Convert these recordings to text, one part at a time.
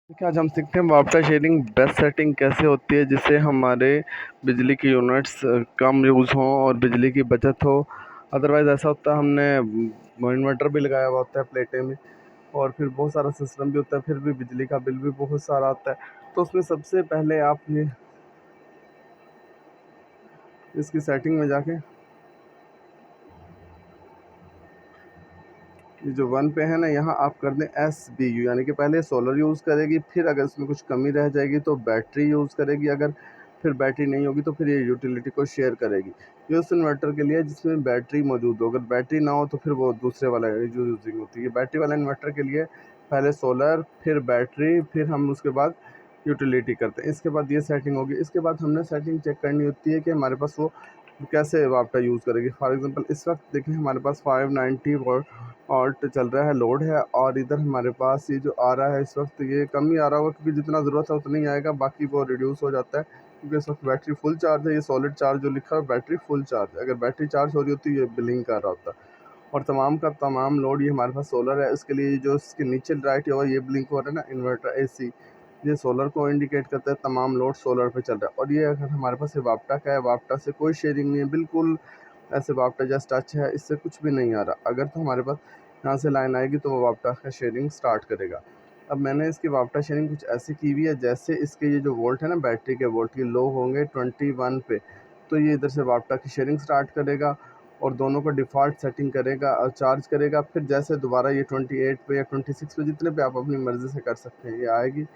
देखिए, आज हम सीखते हैं वापटा शेयरिंग बेस्ट सेटिंग कैसे होती है जिससे हमारे बिजली की यूनिट्स कम यूज़ हों और बिजली की बचत हो। अदरवाइज़ ऐसा होता है हमने इन्वर्टर भी लगाया हुआ होता है प्लेटें में और फिर बहुत सारा सिस्टम भी होता है, फिर भी बिजली का बिल भी बहुत सारा आता है। तो उसमें सबसे पहले आप ये इसकी सेटिंग में जाके ये जो 1 पे है ना, यहाँ आप कर दें SBU, यानी कि पहले सोलर यूज़ करेगी, फिर अगर इसमें कुछ कमी रह जाएगी तो बैटरी यूज़ करेगी, अगर फिर बैटरी नहीं होगी तो फिर ये यूटिलिटी को शेयर करेगी। ये उस इन्वर्टर के लिए जिसमें बैटरी मौजूद हो, अगर बैटरी ना हो तो फिर वो दूसरे वाला जो यूजिंग होती है। बैटरी वाला इन्वर्टर के लिए पहले सोलर, फिर बैटरी, फिर हम उसके बाद यूटिलिटी करते हैं। इसके बाद ये सेटिंग होगी। इसके बाद हमने सेटिंग चेक करनी होती है कि हमारे पास वो कैसे वापटा यूज़ करेगी। फॉर एग्ज़ाम्पल इस वक्त देखिए हमारे पास 590 वॉट चल रहा है, लोड है, और इधर हमारे पास ये जो आ रहा है इस वक्त ये कम ही आ रहा होगा क्योंकि जितना ज़रूरत है उतना ही आएगा, बाकी वो रिड्यूस हो जाता है क्योंकि इस वक्त बैटरी फुल चार्ज है। ये सॉलिड चार्ज जो लिखा है बैटरी फुल चार्ज है। अगर बैटरी चार्ज हो रही होती है ये बिलिंग कर रहा होता है। और तमाम का तमाम लोड ये हमारे पास सोलर है। इसके लिए जो इसके नीचे राइट और ये ब्लिंक हो रहा है ना इन्वर्टर AC, ये सोलर को इंडिकेट करता है। तमाम लोड सोलर पे चल रहा है। और ये अगर हमारे पास ये वापटा का है, वापटा से कोई शेयरिंग नहीं है, बिल्कुल ऐसे वापटा जस्ट टच है, इससे कुछ भी नहीं आ रहा। अगर तो हमारे पास यहाँ से लाइन आएगी तो वो वापटा का शेयरिंग स्टार्ट करेगा। अब मैंने इसकी वापटा शेयरिंग कुछ ऐसी की हुई है जैसे इसके ये जो वोल्ट है ना बैटरी के वोल्ट, ये लो होंगे 21 पे, तो ये इधर से वापटा की शेयरिंग स्टार्ट करेगा और दोनों को डिफ़ॉल्ट सेटिंग करेगा और चार्ज करेगा। फिर जैसे दोबारा ये 28 पे या 26 पे, जितने पे आप अपनी मर्ज़ी से कर सकते हैं, ये आएगी,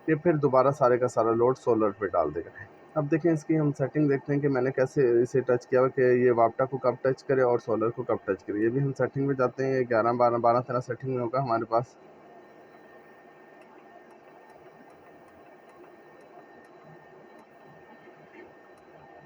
ये फिर दोबारा सारे का सारा लोड सोलर पे डाल देगा। अब देखें इसकी हम सेटिंग देखते हैं कि मैंने कैसे इसे टच किया हुआ कि ये वापटा को कब टच करे और सोलर को कब टच करे। ये भी हम सेटिंग में जाते हैं, ये 11 12 12 13 सेटिंग में होगा हमारे पास।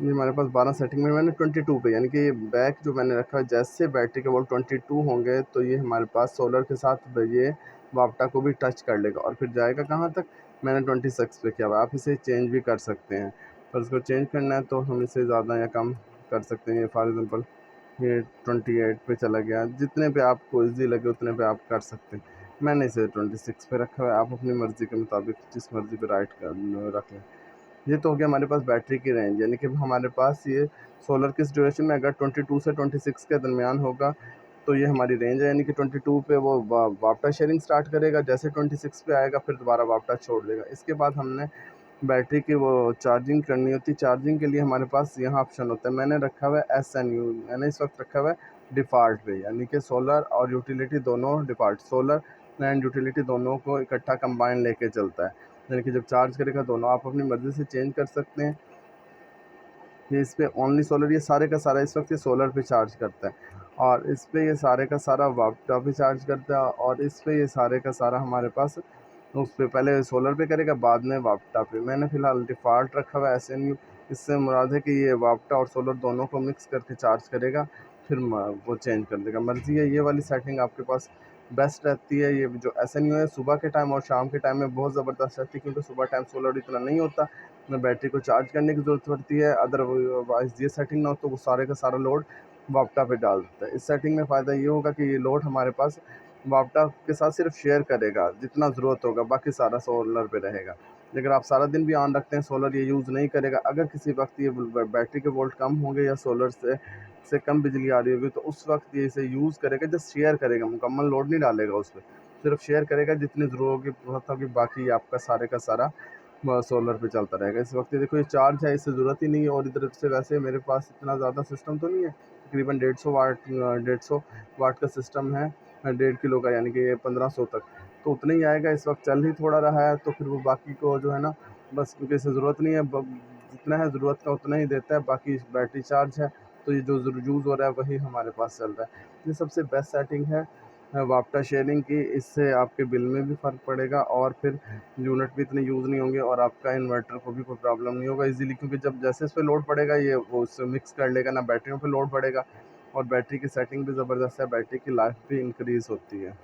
ये हमारे पास 12 सेटिंग में मैंने 22 पे, यानी कि ये बैक जो मैंने रखा है, जैसे बैटरी के वोल्ट 22 होंगे तो ये हमारे पास सोलर के साथ ये वापटा को भी टच कर लेगा और फिर जाएगा कहाँ तक, मैंने 26 पे किया हुआ। आप इसे चेंज भी कर सकते हैं, पर उसको चेंज करना है तो हम इसे ज़्यादा या कम कर सकते हैं। फॉर एग्ज़ाम्पल ये 28 पे चला गया, जितने पे आपको ईज़ी लगे उतने पे आप कर सकते हैं। मैंने इसे 26 पे रखा हुआ है, आप अपनी मर्ज़ी के मुताबिक जिस मर्ज़ी पे राइट कर रख लें। ये तो हो गया हमारे पास बैटरी की रेंज, यानी कि हमारे पास ये सोलर किस ड्यूरेशन में, अगर 22 से 26 के दरमियान होगा तो ये हमारी रेंज है, यानी कि 22 पे वो वापटा शेयरिंग स्टार्ट करेगा, जैसे 26 पे आएगा फिर दोबारा वापटा छोड़ देगा। इसके बाद हमने बैटरी की वो चार्जिंग करनी होती है। चार्जिंग के लिए हमारे पास यहाँ ऑप्शन होता है, मैंने रखा हुआ है SNU, मैंने इस वक्त रखा हुआ है डिफ़ॉल्ट पे, यानी कि सोलर और यूटिलिटी दोनों डिफ़ॉल्ट, सोलर एंड यूटिलिटी दोनों को इकट्ठा कंबाइन लेके चलता है, यानी कि जब चार्ज करेगा दोनों आप अपनी मर्ज़ी से चेंज कर सकते हैं। ये इस पे ओनली सोलर, ये सारे का सारा इस वक्त ये सोलर पे चार्ज करता है, और इस पे ये सारे का सारा वापटा पे चार्ज करता है, और इस पे ये सारे का सारा हमारे पास उस पे पहले सोलर पे करेगा बाद में वापटा पे। मैंने फ़िलहाल डिफ़ॉल्ट रखा हुआ है SNU, इससे मुराद है कि ये वापटा और सोलर दोनों को मिक्स करके चार्ज करेगा, फिर वो चेंज कर देगा। मर्ज़ी है, ये वाली सेटिंग आपके पास बेस्ट रहती है। ये जो SNU है सुबह के टाइम और शाम के टाइम में बहुत ज़बरदस्त रहती है, क्योंकि सुबह टाइम सोलर इतना नहीं होता, में बैटरी को चार्ज करने की ज़रूरत पड़ती है। अदरवाइज़ ये सेटिंग ना हो तो वो सारे का सारा लोड वापटा पे डाल देता है। इस सेटिंग में फ़ायदा ये होगा कि ये लोड हमारे पास वापटा के साथ सिर्फ शेयर करेगा जितना ज़रूरत होगा, बाकी सारा सोलर पे रहेगा। लेकिन आप सारा दिन भी ऑन रखते हैं सोलर, ये यूज़ नहीं करेगा। अगर किसी वक्त ये बैटरी के वोल्ट कम होंगे या सोलर से कम बिजली आ रही होगी तो उस वक्त ये इसे यूज़ करेगा, जस्ट शेयर करेगा, मुकम्मल लोड नहीं डालेगा उस पर, सिर्फ शेयर करेगा जितनी ज़रूरत होगी, बाकी आपका सारे का सारा सोलर पे चलता रहेगा। इस वक्त ये देखो ये चार्ज है, इससे ज़रूरत ही नहीं है, और इधर से वैसे मेरे पास इतना ज़्यादा सिस्टम तो नहीं है, तकरीबन 150 वाट का सिस्टम है, 1.5 किलो का, यानी कि ये 1500 तक तो उतना ही आएगा। इस वक्त चल ही थोड़ा रहा है तो फिर वो बाकी को जो है ना, बस क्योंकि इसे ज़रूरत नहीं है, जितना है ज़रूरत का उतना ही देता है, बाकी बैटरी चार्ज है तो ये जो यूज़ हो रहा है वही हमारे पास चल रहा है। ये सबसे बेस्ट सेटिंग है वापटा शेयरिंग की। इससे आपके बिल में भी फ़र्क पड़ेगा और फिर यूनिट भी इतने यूज़ नहीं होंगे और आपका इन्वर्टर को भी कोई प्रॉब्लम नहीं होगा इजीली, क्योंकि जब जैसे इस पे लोड पड़ेगा ये वो उससे मिक्स कर लेगा, ना बैटरियों पे लोड पड़ेगा, और बैटरी की सेटिंग भी ज़बरदस्त है, बैटरी की लाइफ भी इंक्रीज़ होती है।